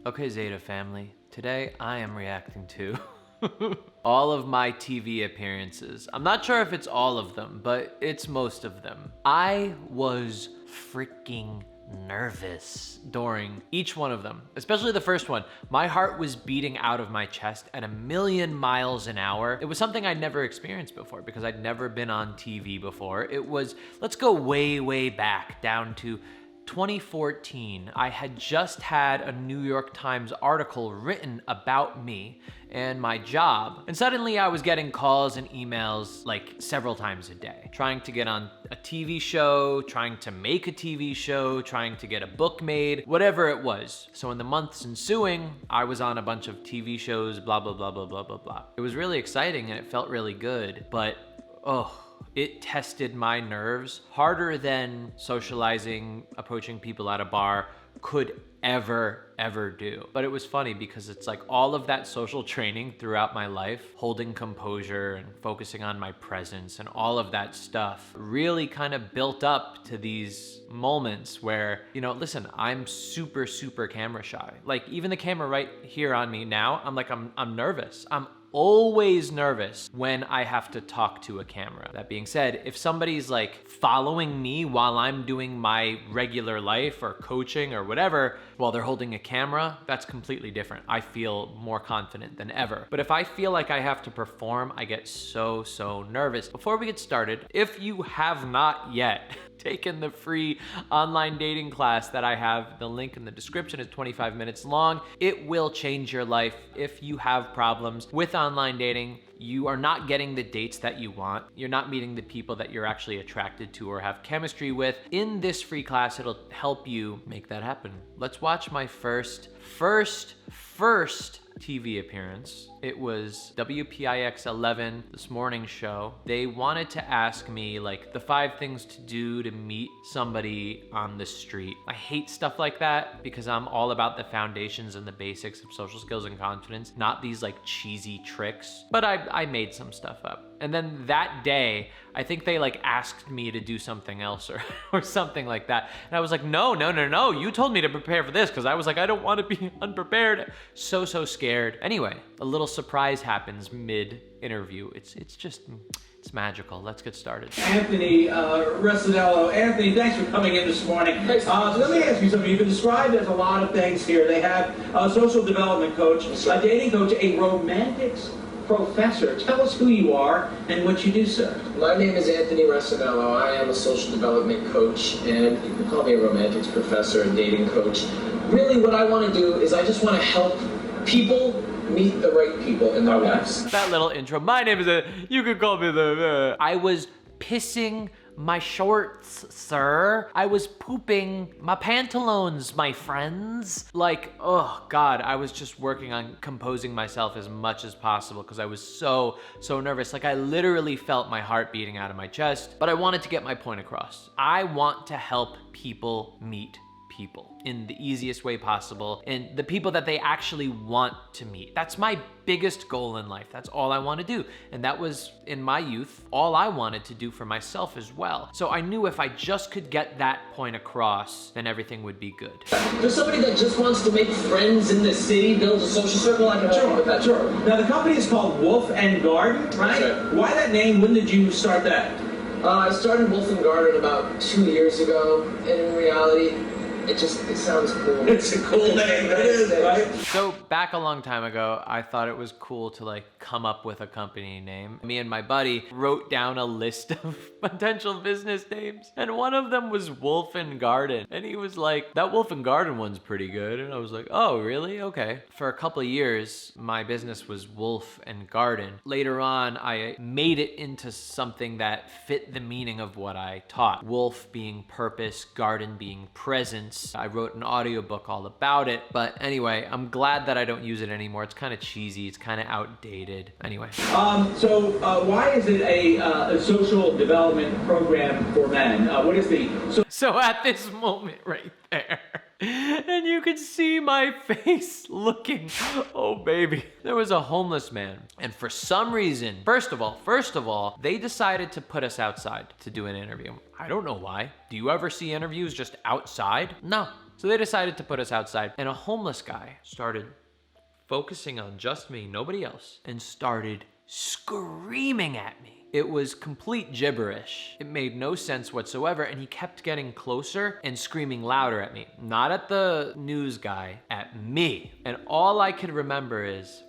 Okay, Zeta family, today I am reacting to all of my TV appearances. I'm not sure if it's all of them, but it's most of them. I was freaking nervous during each one of them, especially the first one. My heart was beating out of my chest at 1,000,000 miles an hour. It was something I'd never experienced before because I'd never been on TV before. It was, let's go way, way back down to 2014. I had just had a New York Times article written about me and my job. And suddenly I was getting calls and emails like several times a day, trying to get on a TV show, trying to make a TV show, trying to get a book made, whatever it was. So in the months ensuing, I was on a bunch of TV shows, blah, blah, blah, blah, blah, blah, blah. It was really exciting and it felt really good, but it tested my nerves harder than socializing, approaching people at a bar could ever do. But it was funny because it's like all of that social training throughout my life, holding composure and focusing on my presence and all of that stuff really kind of built up to these moments where, listen, I'm super camera shy. Like even the camera right here on me now, I'm nervous. I'm always nervous when I have to talk to a camera. That being said, if somebody's like following me while I'm doing my regular life or coaching or whatever, while they're holding a camera, that's completely different. I feel more confident than ever. But if I feel like I have to perform, I get so nervous. Before we get started, if you have not yet taken the free online dating class that I have, the link in the description is 25 minutes long. It will change your life. If you have problems with online dating, you are not getting the dates that you want, you're not meeting the people that you're actually attracted to or have chemistry with, in this free class, it'll help you make that happen. Let's watch my first TV appearance. It was WPIX 11, this morning show. They wanted to ask me like the 5 things to do to meet somebody on the street. I hate stuff like that because I'm all about the foundations and the basics of social skills and confidence, not these like cheesy tricks. But I made some stuff up. And then that day, I think they like asked me to do something else or something like that. And I was like, no, you told me to prepare for this, because I was like, I don't want to be unprepared. So scared. Anyway, a little surprise happens mid-interview. It's magical. Let's get started. Anthony Resinello. Anthony, thanks for coming in this morning. Let me ask you something. You've been described as a lot of things here. They have a social development coach, a dating coach, a romantics professor. Tell us who you are and what you do, sir. My name is Anthony Resinello. I am a social development coach, and you can call me a romantics professor, a dating coach. Really, what I want to do is I just want to help people meet the right people in their lives. That little intro. My name is you could call me I was pissing my shorts, sir. I was pooping my pantaloons, my friends. Like, oh God, I was just working on composing myself as much as possible because I was so nervous. Like I literally felt my heart beating out of my chest, but I wanted to get my point across. I want to help people meet people in the easiest way possible, and the people that they actually want to meet. That's my biggest goal in life. That's all I want to do. And that was, in my youth, all I wanted to do for myself as well. So I knew if I just could get that point across, then everything would be good. There's somebody that just wants to make friends in the city, build a social circle. I can talk with that. Sure. Now, the company is called Wolf and Garden, right? That's right. Why that name? When did you start that? I started Wolf and Garden about 2 years ago, and in reality, it sounds cool. It's a cool name. It is, right? So back a long time ago, I thought it was cool to like come up with a company name. Me and my buddy wrote down a list of potential business names, and one of them was Wolf and Garden. And he was like, that Wolf and Garden one's pretty good. And I was like, oh, really? Okay. For a couple of years, my business was Wolf and Garden. Later on, I made it into something that fit the meaning of what I taught. Wolf being purpose, garden being presence. I wrote an audiobook all about it. But anyway, I'm glad that I don't use it anymore. It's kind of cheesy. It's kind of outdated. Anyway. So why is it a social development program for men? What is the... So at this moment right there, and you could see my face looking, oh baby. There was a homeless man, and for some reason, first of all, they decided to put us outside to do an interview. I don't know why. Do you ever see interviews just outside? No. So they decided to put us outside, and a homeless guy started focusing on just me, nobody else, and started screaming at me. It was complete gibberish. It made no sense whatsoever, and he kept getting closer and screaming louder at me. Not at the news guy, at me. And all I could remember is,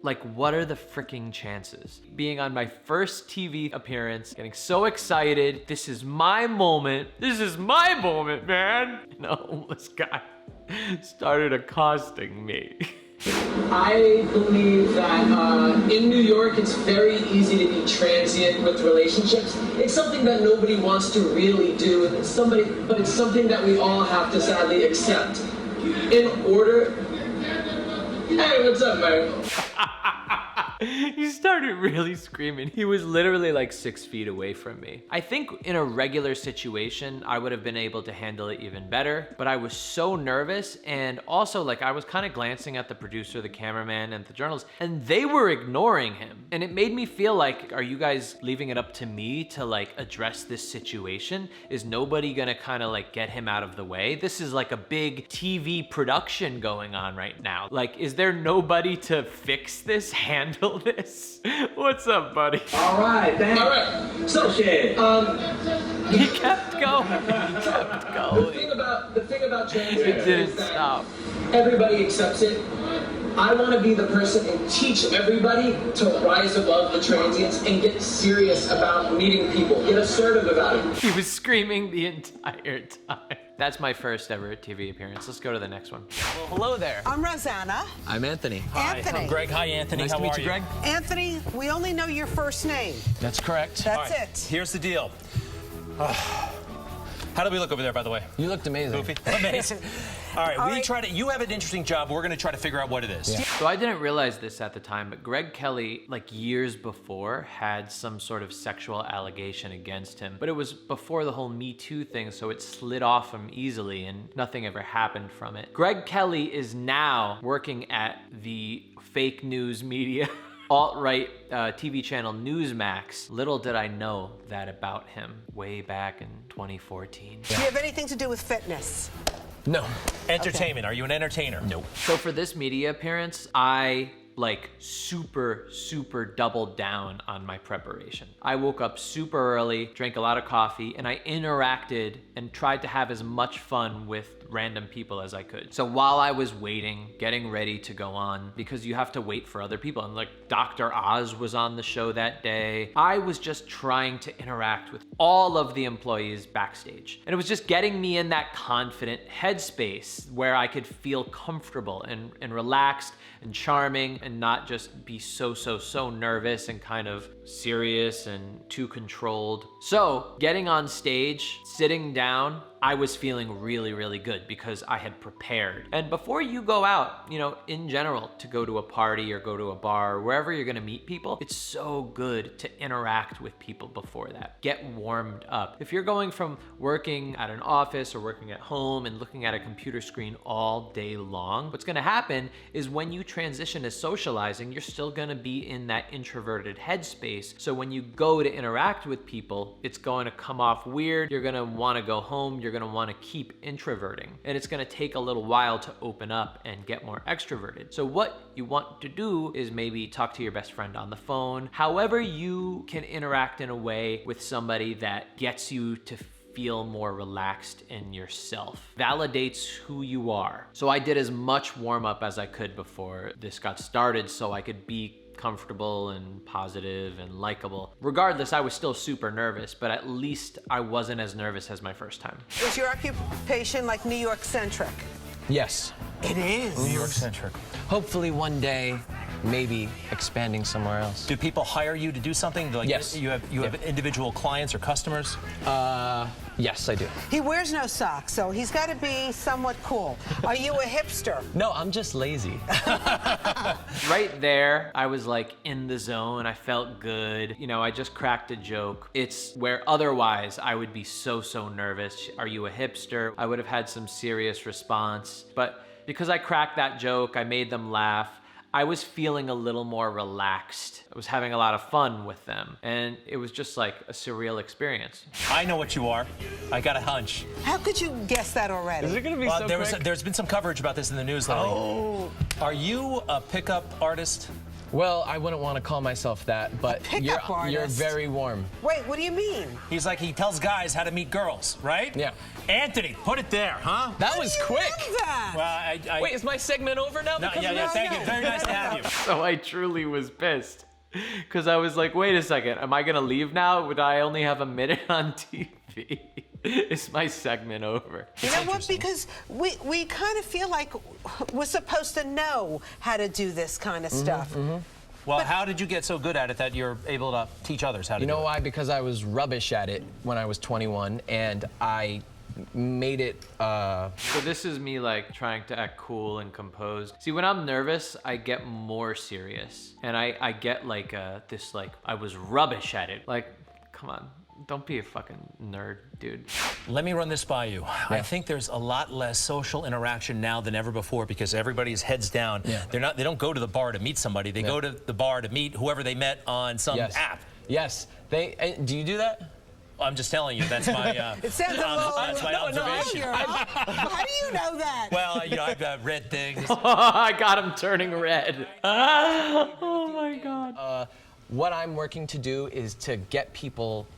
like, what are the freaking chances? Being on my first TV appearance, getting so excited. This is my moment. This is my moment, man. And a homeless guy started accosting me. I believe that in New York, it's very easy to be transient with relationships. It's something that nobody wants to really do, and but it's something that we all have to sadly accept. In order. Hey, what's up, man? He started really screaming. He was literally like 6 feet away from me. I think in a regular situation, I would have been able to handle it even better, but I was so nervous, and also like I was kind of glancing at the producer, the cameraman, and the journalists, and they were ignoring him. And it made me feel like, are you guys leaving it up to me to like address this situation? Is nobody gonna kind of like get him out of the way? This is like a big TV production going on right now. Like, is there nobody to fix this, handle this? What's up, buddy? All right, thanks. All right. So, Shit. He kept going. He kept going. The thing about transient It didn't is that stop. everybody accepts it. I want to be the person and teach everybody to rise above the transients and get serious about meeting people. Get assertive about it. He was screaming the entire time. That's my first ever TV appearance. Let's go to the next one. Well, hello there. I'm Rosanna. I'm Anthony. Anthony. I'm Greg. Hi, Anthony. Nice How to meet are you, Greg. Anthony, we only know your first name. That's correct. That's All right, it. Here's the deal. How do we look over there, by the way? You looked amazing. Goofy? Amazing. All right, you have an interesting job. We're going to try to figure out what it is. Yeah. So I didn't realize this at the time, but Greg Kelly, like years before, had some sort of sexual allegation against him. But it was before the whole Me Too thing, so it slid off him easily and nothing ever happened from it. Greg Kelly is now working at the fake news media alt-right TV channel Newsmax. Little did I know that about him way back in 2014. Do you have anything to do with fitness? No. Entertainment. Are you an entertainer? Nope. So for this media appearance, I like super doubled down on my preparation. I woke up super early, drank a lot of coffee, and I interacted and tried to have as much fun with random people as I could. So while I was waiting, getting ready to go on, because you have to wait for other people, and like Dr. Oz was on the show that day, I was just trying to interact with all of the employees backstage. And it was just getting me in that confident headspace where I could feel comfortable and relaxed and charming and not just be so nervous and kind of serious and too controlled. So getting on stage, sitting down, I was feeling really good because I had prepared. And before you go out, you know, in general, to go to a party or go to a bar or wherever you're gonna meet people, it's so good to interact with people before that. Get warmed up. If you're going from working at an office or working at home and looking at a computer screen all day long, what's gonna happen is when you transition to socializing, you're still gonna be in that introverted headspace. So when you go to interact with people, it's going to come off weird. You're gonna wanna go home. You're gonna wanna keep introverting. And it's gonna take a little while to open up and get more extroverted. So what you want to do is maybe talk to your best friend on the phone. However you can interact in a way with somebody that gets you to feel more relaxed in yourself, validates who you are. So I did as much warm up as I could before this got started so I could be comfortable and positive and likable. Regardless, I was still super nervous, but at least I wasn't as nervous as my first time. Is your occupation like New York centric? Yes. It is. New York centric. Hopefully one day, maybe expanding somewhere else. Do people hire you to do something? Like, Yes. You have individual clients or customers? Yes, I do. He wears no socks, so he's got to be somewhat cool. Are you a hipster? No, I'm just lazy. Right there, I was like in the zone. I felt good. You know, I just cracked a joke. It's where otherwise I would be so nervous. Are you a hipster? I would have had some serious response. But because I cracked that joke, I made them laugh. I was feeling a little more relaxed. I was having a lot of fun with them, and it was just like a surreal experience. I know what you are. I got a hunch. How could you guess that already? Is it going to be Well, so quick? there's been some coverage about this in the news lately. Oh. Are you a pickup artist? Well, I wouldn't want to call myself that, but pickup you're artist? very warm. Wait, what do you mean? He's like, he tells guys how to meet girls, right? Yeah. Anthony, put it there, huh? That was quick. Love that. Well, I Wait, is my segment over now? no, because yeah, of yeah, this? thank you. Very nice to have you. So I truly was pissed. Because I was like, wait a second, am I going to leave now? Would I only have a minute on TV? Is my segment over? You know what? Because we kind of feel like we're supposed to know how to do this kind of stuff. Well, how did you get so good at it that you're able to teach others how to You do know it? why? Because I was rubbish at it when I was 21, and I made it. So this is me like trying to act cool and composed. See, when I'm nervous, I get more serious. And I get like this like, I was rubbish at it. Like, come on, don't be a fucking nerd, dude. Let me run this by you. I think there's a lot less social interaction now than ever before because everybody's heads down. Yeah. They don't go to the bar to meet somebody. They go to the bar to meet whoever they met on some Yes. app. Yes. Do you do that? I'm just telling you, that's my It sounds a little that's my observation. How do you know that? Well, you know, I've read things. I got him turning red. Oh my God. What I'm working to do is to get people,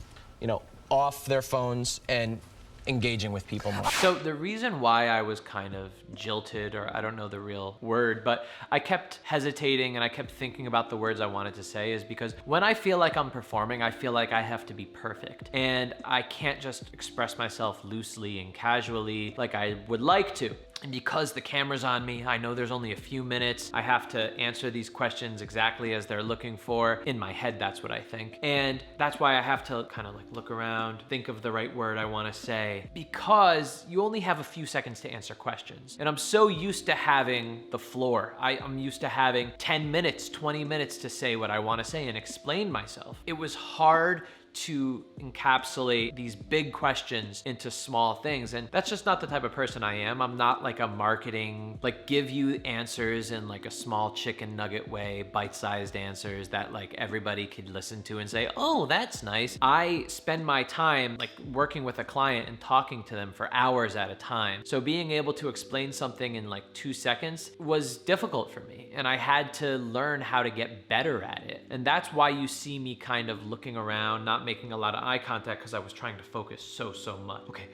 you know, off their phones and engaging with people more. So the reason why I was kind of jilted, or I don't know the real word, but I kept hesitating and I kept thinking about the words I wanted to say is because when I feel like I'm performing, I feel like I have to be perfect. And I can't just express myself loosely and casually like I would like to. And because the camera's on me, I know there's only a few minutes. I have to answer these questions exactly as they're looking for. In my head, that's what I think. And that's why I have to kind of like look around, think of the right word I want to say, because you only have a few seconds to answer questions. And I'm so used to having the floor. I'm used to having 10 minutes, 20 minutes to say what I want to say and explain myself. It was hard to encapsulate these big questions into small things. And that's just not the type of person I am. I'm not like a marketing, like give you answers in like a small chicken nugget way, bite-sized answers that like everybody could listen to and say, oh, that's nice. I spend my time like working with a client and talking to them for hours at a time. So being able to explain something in like 2 seconds was difficult for me. And I had to learn how to get better at it. And that's why you see me kind of looking around, not making a lot of eye contact because I was trying to focus so much. Okay,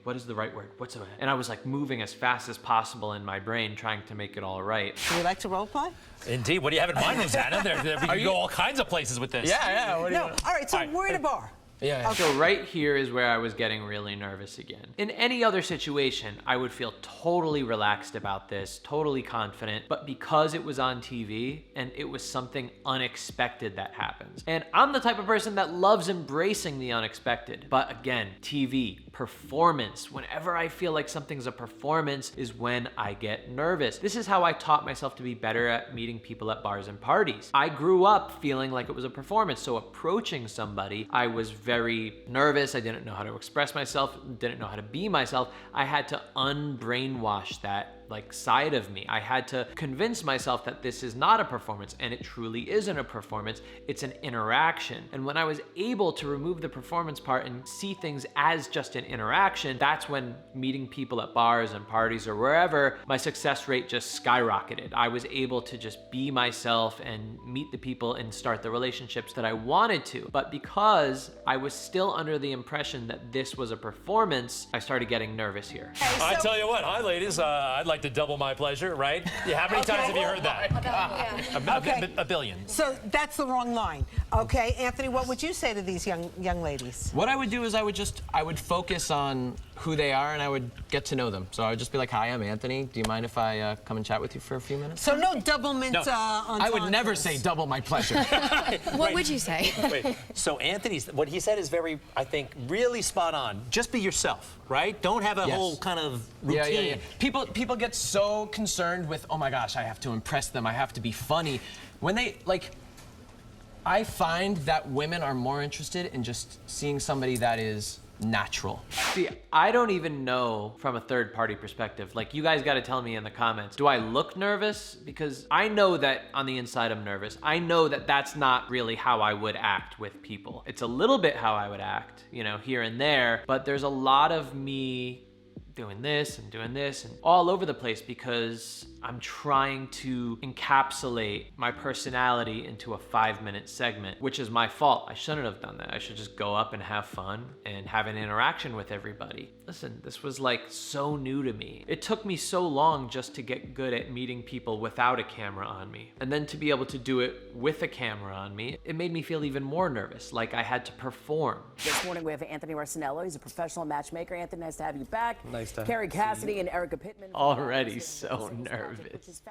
what is the right word? What's the and I was like moving as fast as possible in my brain trying to make it all right. Do you like to role play? Indeed. What do you have in mind, Rosanna? We can go all kinds of places with this. Yeah. What do No. All right, so All right. we're in a bar. Yeah. So right here is where I was getting really nervous again. In any other situation, I would feel totally relaxed about this, totally confident, but because it was on TV and it was something unexpected that happens. And I'm the type of person that loves embracing the unexpected. But again, TV, performance, whenever I feel like something's a performance is when I get nervous. This is how I taught myself to be better at meeting people at bars and parties. I grew up feeling like it was a performance, so approaching somebody, I was very nervous. I didn't know how to express myself, didn't know how to be myself. I had to unbrainwash that like side of me. I had to convince myself that this is not a performance, and it truly isn't a performance. It's an interaction. And when I was able to remove the performance part and see things as just an interaction, that's when meeting people at bars and parties or wherever, my success rate just skyrocketed. I was able to just be myself and meet the people and start the relationships that I wanted to. But because I was still under the impression that this was a performance, I started getting nervous here. I tell you what, hi ladies, I'd like to double my pleasure, right? Yeah, how many times have you heard that? Okay. A billion. So that's the wrong line. Okay, Anthony, what would you say to these young ladies? What I would do is I would focus on who they are and I would get to know them. So I would just be like, hi, I'm Anthony. Do you mind if I come and chat with you for a few minutes? So no doublemint I would never say double my pleasure. What would you say? Wait, so Anthony's, what he said is very, I think, really spot on. Just be yourself, right? Don't have a whole kind of routine. Yeah. People get so concerned with, oh my gosh, I have to impress them, I have to be funny. When they, like, I find that women are more interested in just seeing somebody that is natural. See, I don't even know from a third party perspective. Like, you guys got to tell me in the comments, do I look nervous? Because I know that on the inside I'm nervous. I know that that's not really how I would act with people. It's a little bit how I would act, you know, here and there, but there's a lot of me doing this and all over the place because I'm trying to encapsulate my personality into a 5-minute segment, which is my fault. I shouldn't have done that. I should just go up and have fun and have an interaction with everybody. Listen, this was like so new to me. It took me so long just to get good at meeting people without a camera on me. And then to be able to do it with a camera on me, it made me feel even more nervous, like I had to perform. This morning we have Anthony Rossinello. He's a professional matchmaker. Anthony, nice to have you back. Nice to Carrie Cassidy and Erica Pittman. Already so nervous.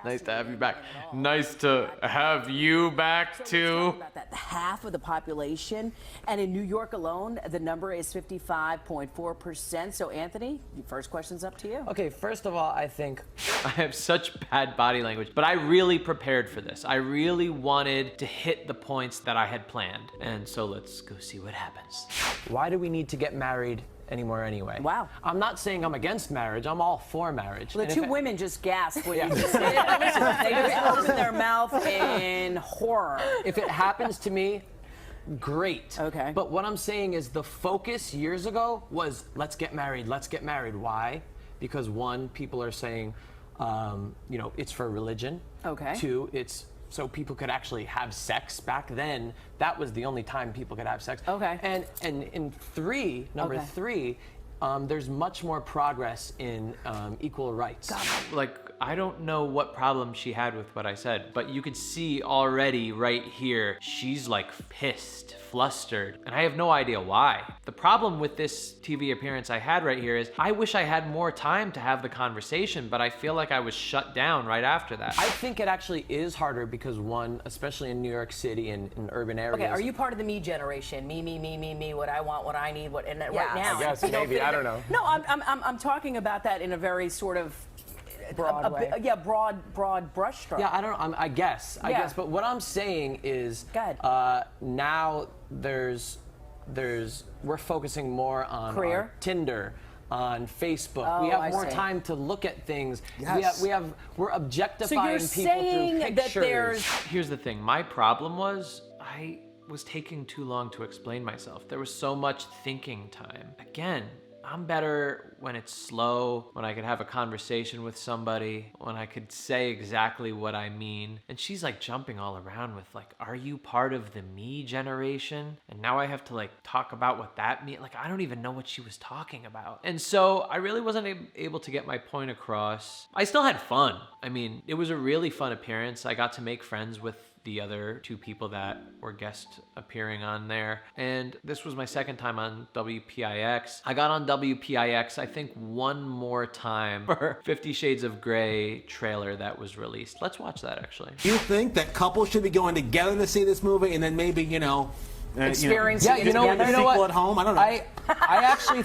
Nice to have you back. Nice to have you back too. About that, half of the population, and in New York alone, the number is 55.4%. So, Anthony, the first question's up to you. Okay, first of all, I think I have such bad body language, but I really prepared for this. I really wanted to hit the points that I had planned. And so let's go see what happens. why do we need to get married anymore anyway? Wow. I'm not saying I'm against marriage. I'm all for marriage. Well, the And two if women just gasped when you just said it. They just opened their mouth in horror. If it happens to me, great. Okay. But what I'm saying is the focus years ago was let's get married, let's get married. Why? Because one, people are saying, you know, it's for religion. Okay. Two, it's so people could actually have sex. Back then, that was the only time people could have sex. Okay. And in three, number Okay. three, there's much more progress in equal rights. Like, I don't know what problem she had with what I said, but you could see already right here, she's like pissed, flustered, and I have no idea why. The problem with this TV appearance I had right here is I wish I had more time to have the conversation, but I feel like I was shut down right after that. I think it actually is harder because one, especially in New York City and in urban areas. Okay, are you part of the me generation? Me, what I want, what I need, what, and right now. I guess you know, maybe, I don't know. No, I'm talking about that in a very sort of Broad way. broad brushstroke. Yeah, I don't know. I guess. Yeah. But what I'm saying is, Go ahead. now we're focusing more on Career? Tinder, on Facebook. Oh, we have I more see. time to look at things. Yes. We're objectifying So you're people saying through that pictures. there's Here's the thing, my problem was I was taking too long to explain myself. There was so much thinking time. Again, I'm better when it's slow, when I could have a conversation with somebody, when I could say exactly what I mean. And she's like jumping all around with like, are you part of the me generation? And now I have to like talk about what that means. Like, I don't even know what she was talking about. And so I really wasn't able to get my point across. I still had fun. I mean, it was a really fun appearance. I got to make friends with the other two people that were guest appearing on there. And this was my second time on WPIX. I got on WPIX, I think, one more time for 50 Shades of Grey trailer that was released. Let's watch that, actually. You think that couples should be going together to see this movie and then maybe, experiencing it you know together? what? at home? I don't know. I actually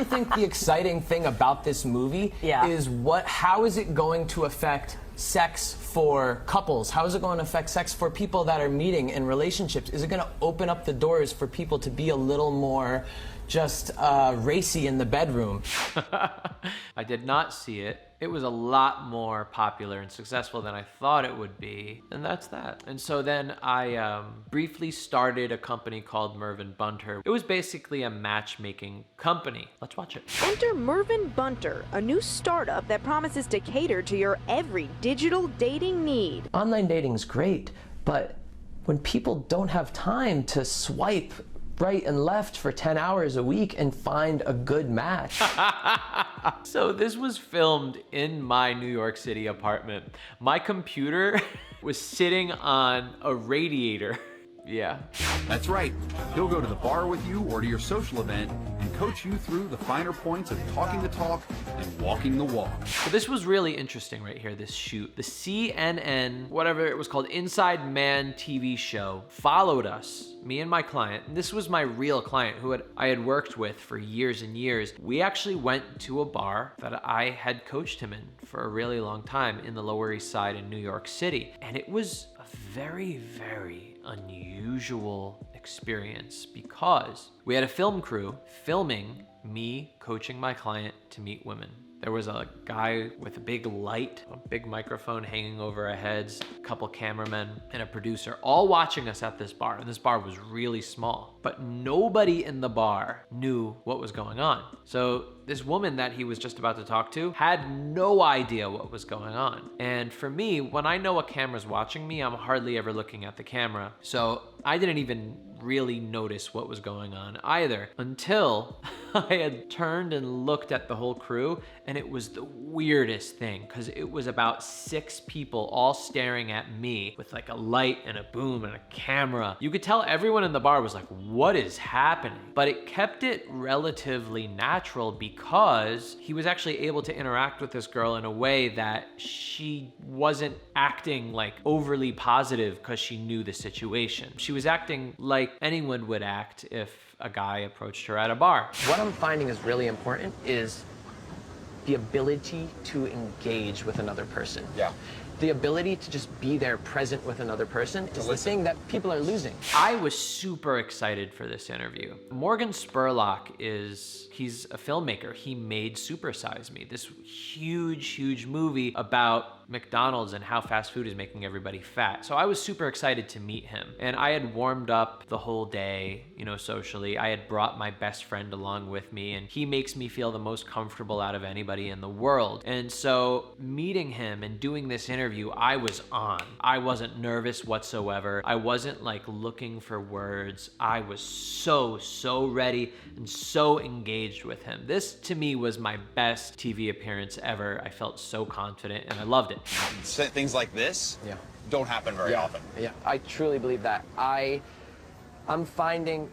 think the exciting thing about this movie Yeah. is how is it going to affect sex for couples? How is it going to affect sex for people that are meeting in relationships? Is it going to open up the doors for people to be a little more just racy in the bedroom? I did not see it. It was a lot more popular and successful than I thought it would be, and that's that. And so then I briefly started a company called Mervyn Bunter. It was basically a matchmaking company. Let's watch it. Enter Mervyn Bunter, a new startup that promises to cater to your every digital dating need. Online dating is great, but when people don't have time to swipe right and left for 10 hours a week and find a good match. So this was filmed in my New York City apartment. My computer was sitting on a radiator. Yeah. That's right. He'll go to the bar with you or to your social event and coach you through the finer points of talking the talk and walking the walk. So this was really interesting right here, this shoot. The CNN, whatever it was called, Inside Man TV show, followed us, me and my client. This was my real client who I had worked with for years and years. We actually went to a bar that I had coached him in for a really long time in the Lower East Side in New York City. And it was a very, very unusual experience because we had a film crew filming me coaching my client to meet women. There was a guy with a big light, a big microphone hanging over our heads, a couple cameramen, and a producer all watching us at this bar. And this bar was really small, but nobody in the bar knew what was going on. So this woman that he was just about to talk to had no idea what was going on. And for me, when I know a camera's watching me, I'm hardly ever looking at the camera. So I didn't even really notice what was going on either until I had turned and looked at the whole crew, and it was the weirdest thing because it was about 6 people all staring at me with like a light and a boom and a camera. You could tell everyone in the bar was like, what is happening? But it kept it relatively natural because he was actually able to interact with this girl in a way that she wasn't acting like overly positive because she knew the situation. She was acting like anyone would act if a guy approached her at a bar. What I'm finding is really important is the ability to engage with another person. Yeah. The ability to just be there present with another person is the thing that people are losing. I was super excited for this interview. Morgan Spurlock he's a filmmaker. He made Super Size Me, this huge movie about McDonald's and how fast food is making everybody fat. So I was super excited to meet him. And I had warmed up the whole day, socially. I had brought my best friend along with me, and he makes me feel the most comfortable out of anybody in the world. And so meeting him and doing this interview, I was on. I wasn't nervous whatsoever. I wasn't like looking for words. I was so ready and so engaged with him. This to me was my best TV appearance ever. I felt so confident and I loved it. Things like this don't happen very often. Yeah, I truly believe that. I'm finding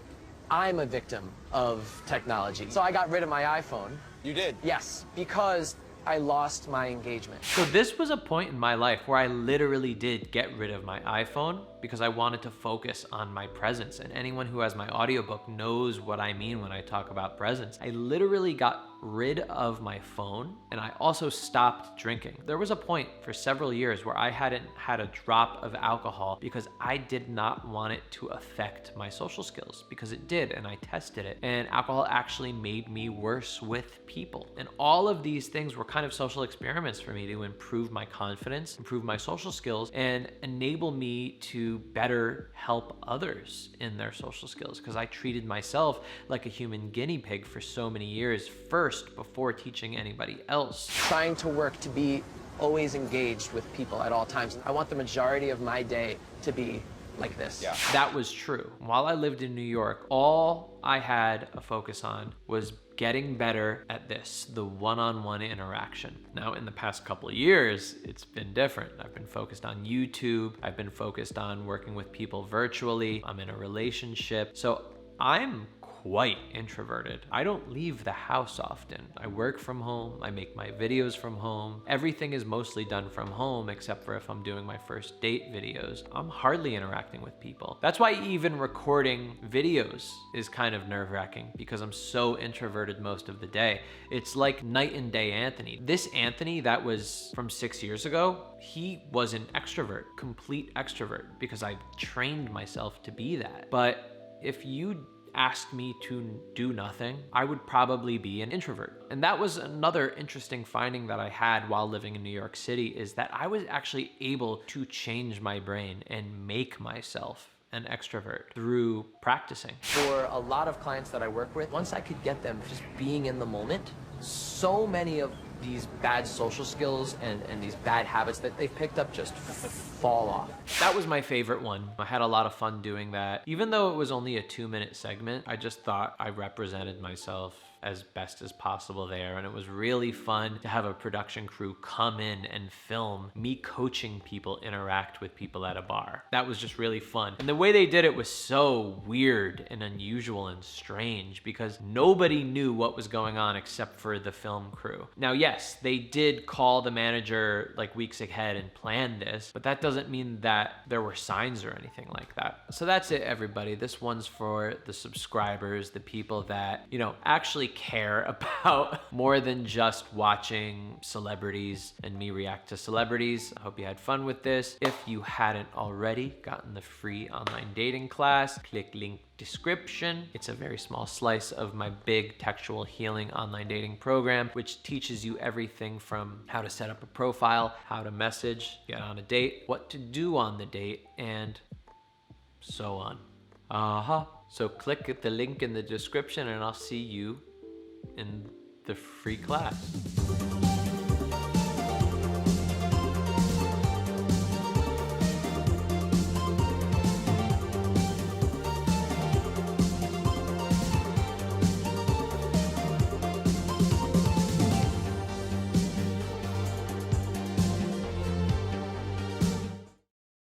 I'm a victim of technology. So I got rid of my iPhone. You did? Yes, because I lost my engagement. So this was a point in my life where I literally did get rid of my iPhone because I wanted to focus on my presence. And anyone who has my audiobook knows what I mean when I talk about presence. I literally got rid of my phone and I also stopped drinking. There was a point for several years where I hadn't had a drop of alcohol because I did not want it to affect my social skills, because it did, and I tested it. And alcohol actually made me worse with people. And all of these things were kind of social experiments for me to improve my confidence, improve my social skills, and enable me to better help others in their social skills, because I treated myself like a human guinea pig for so many years first before teaching anybody else. Trying to work to be always engaged with people at all times. I want the majority of my day to be like this. Yeah. That was true. While I lived in New York, all I had a focus on was getting better at this, the one-on-one interaction. Now, in the past couple of years, it's been different. I've been focused on YouTube. I've been focused on working with people virtually. I'm in a relationship. So I'm quite introverted. I don't leave the house often. I work from home. I make my videos from home. Everything is mostly done from home except for if I'm doing my first date videos. I'm hardly interacting with people. That's why even recording videos is kind of nerve-wracking, because I'm so introverted most of the day. It's like night and day Anthony. This Anthony that was from 6 years ago, he was an extrovert, complete extrovert, because I trained myself to be that. But if you asked me to do nothing, I would probably be an introvert. And that was another interesting finding that I had while living in New York City, is that I was actually able to change my brain and make myself an extrovert through practicing. For a lot of clients that I work with, once I could get them just being in the moment, so many of these bad social skills and these bad habits that they've picked up just fall off. That was my favorite one. I had a lot of fun doing that. Even though it was only a 2-minute segment, I just thought I represented myself as best as possible there. And it was really fun to have a production crew come in and film me coaching people interact with people at a bar. That was just really fun. And the way they did it was so weird and unusual and strange, because nobody knew what was going on except for the film crew. Now, yes, they did call the manager like weeks ahead and plan this, but that doesn't mean that there were signs or anything like that. So that's it, everybody. This one's for the subscribers, the people that, actually care about more than just watching celebrities and me react to celebrities. I hope you had fun with this. If you hadn't already gotten the free online dating class, click link description. It's a very small slice of my big textual healing online dating program, which teaches you everything from how to set up a profile, how to message, get on a date, what to do on the date, and so on. So click at the link in the description and I'll see you in the free class.